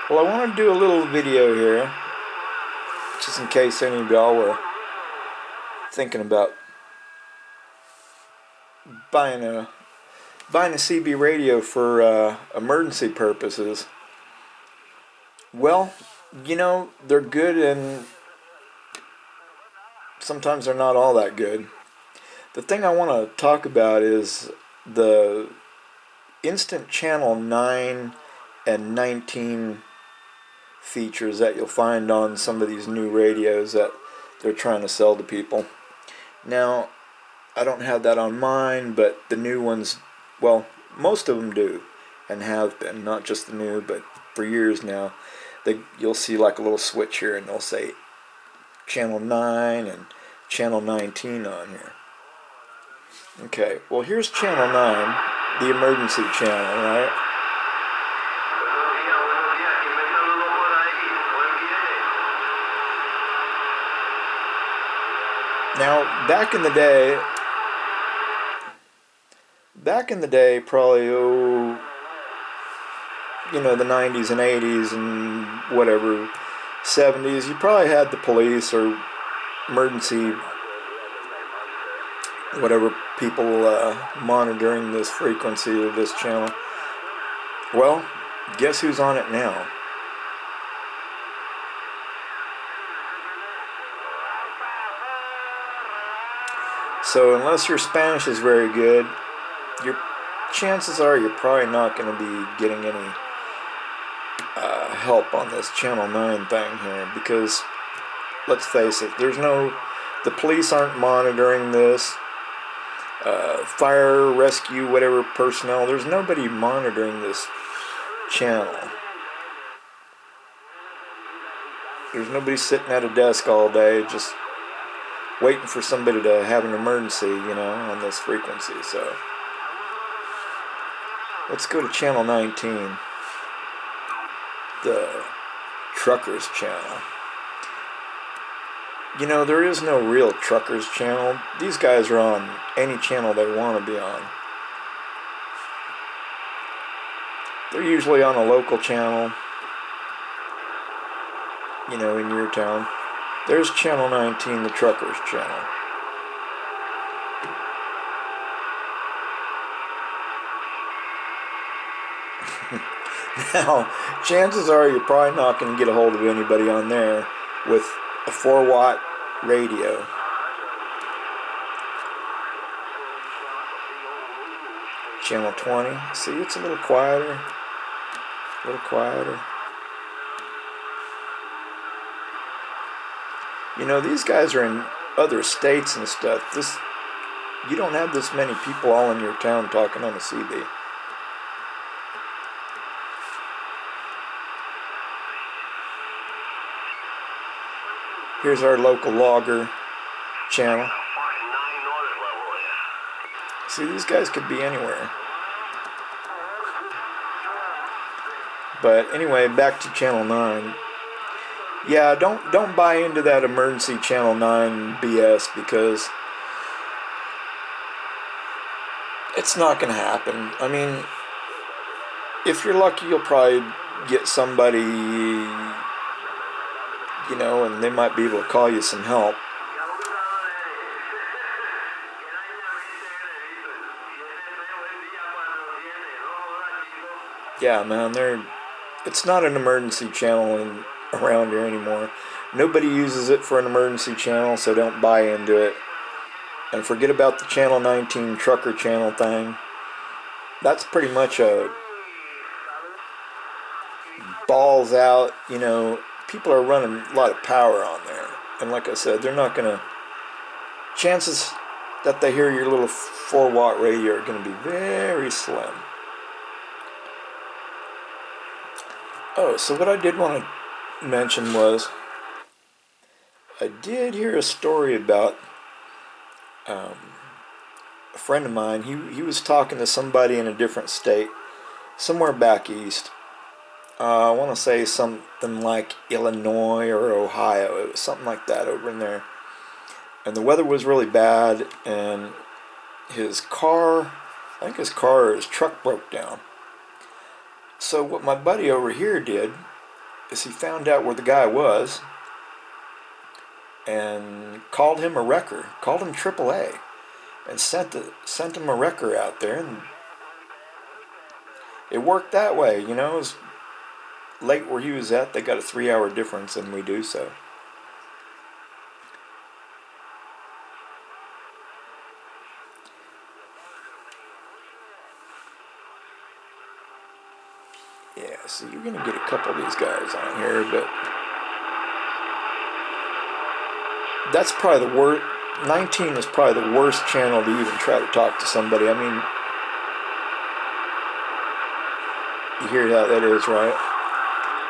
Well, I want to do a little video here, just in case any of y'all were thinking about buying a CB radio for emergency purposes. Well, you know, they're good and sometimes they're not all that good. The thing I want to talk about is the instant channel 9 and 19 features that you'll find on some of these new radios that they're trying to sell to people. Now, I don't have that on mine, but the new ones, well, most of them do and have been, not just the new, but for years now. You'll see like a little switch here and they'll say channel 9 and channel 19 on here. Okay, well here's channel 9, the emergency channel, right? Now, back in the day, probably, you know, the 90s and 80s and whatever, 70s, you probably had the police or emergency, whatever, people monitoring this frequency of this channel. Well, guess who's on it now? So unless your Spanish is very good, your chances are you're probably not going to be getting any help on this channel 9 thing here, because let's face it, the police aren't monitoring this, fire, rescue, whatever personnel, there's nobody monitoring this channel. There's nobody sitting at a desk all day just waiting for somebody to have an emergency, you know, on this frequency. So let's go to channel 19, the truckers channel. You know, there is no real truckers channel. These guys are on any channel they want to be on. They're usually on a local channel, you know, in your town. There's channel 19, the truckers channel. Now, chances are you're probably not going to get a hold of anybody on there with a 4-watt radio. Channel 20. See, it's a little quieter. A little quieter. You know, these guys are in other states and stuff. You don't have this many people all in your town talking on a CB. Here's our local logger channel. See, these guys could be anywhere. But anyway, back to channel 9. Yeah, don't buy into that emergency channel 9 BS, because it's not going to happen. I mean, if you're lucky, you'll probably get somebody, you know, and they might be able to call you some help. Yeah, man, it's not an emergency channel around here anymore. Nobody uses it for an emergency channel, so don't buy into it. And forget about the channel 19 trucker channel thing. That's pretty much a balls out, you know, people are running a lot of power on there. And like I said, they're not going to, chances that they hear your little 4-watt radio are going to be very slim. Oh, so what I did want to mention was, I did hear a story about a friend of mine. He was talking to somebody in a different state, somewhere back east. I want to say something like Illinois or Ohio. It was something like that over in there. And the weather was really bad, and his car, I think his car or his truck broke down. So what my buddy over here did is he found out where the guy was and called him a wrecker, called him AAA, and sent him a wrecker out there, and it worked that way. You know, it was late where he was at. They got a 3-hour difference than we do, so. Yeah, so you're going to get a couple of these guys on here, but that's probably the worst. 19 is probably the worst channel to even try to talk to somebody. I mean, you hear how that is, right?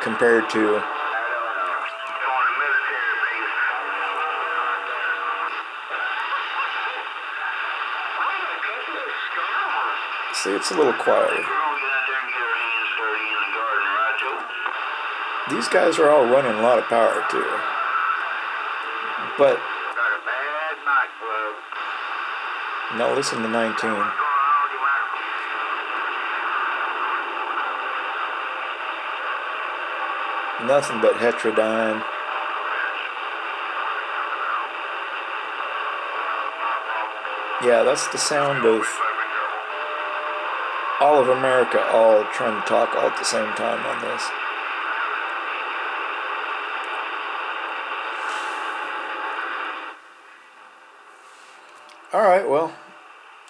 Compared to... See, it's a little quieter. These guys are all running a lot of power, too. But... now listen to 19. Nothing but heterodyne. Yeah, that's the sound of all of America all trying to talk all at the same time on this. Alright, well,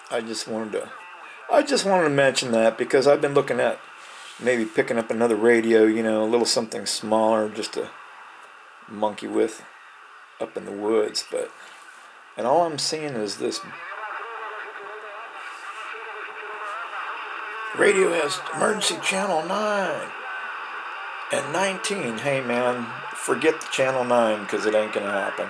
I just wanted to mention that because I've been looking at maybe picking up another radio, you know, a little something smaller just to monkey with up in the woods, and all I'm seeing is this radio has emergency channel 9 and 19. Hey man, forget the channel 9 because it ain't gonna happen.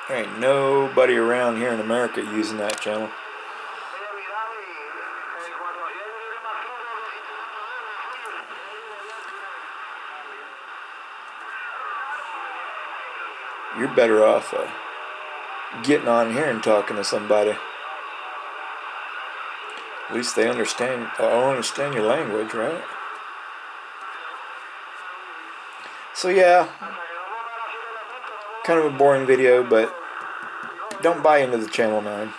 There ain't nobody around here in America using that channel. You're better off getting on here and talking to somebody. At least they understand your language, right? So yeah, kind of a boring video, but don't buy into the channel 9.